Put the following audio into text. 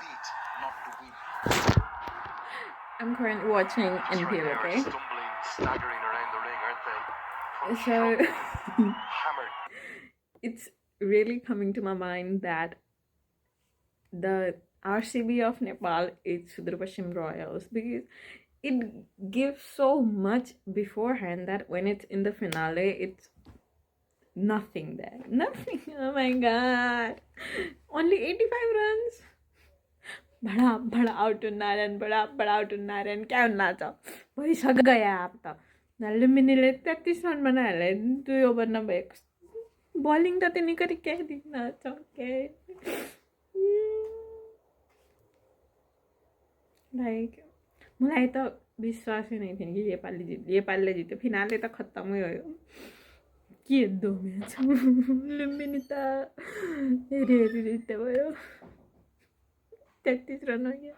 beat, not to win. I'm currently watching NPL, okay? Stumbling, staggering around the ring, aren't they? So Hammered. it's really coming to my mind that the RCB of Nepal is Sudra Pashchim Royals, because it gives so much beforehand that when it's in the finale, it's nothing there. Nothing. Oh my god. Only 85 runs. बड़ा out उन्नारायण बड़ा out उन्नारायण क्या हुन्ना छ भइसक्यो गया अब त लुम्बिनीले 33 run बनाएर 2 ओभर नभएको बलिङ त त्यो निकै क्या दिन छ के लाइक मलाई त विश्वासै नै थिएन कि नेपालले जित्यो फिनाले त खत्तमै भयो के दो म्याच लुम्बिनी त हेरी जित्यो भयो 33 रन हो गया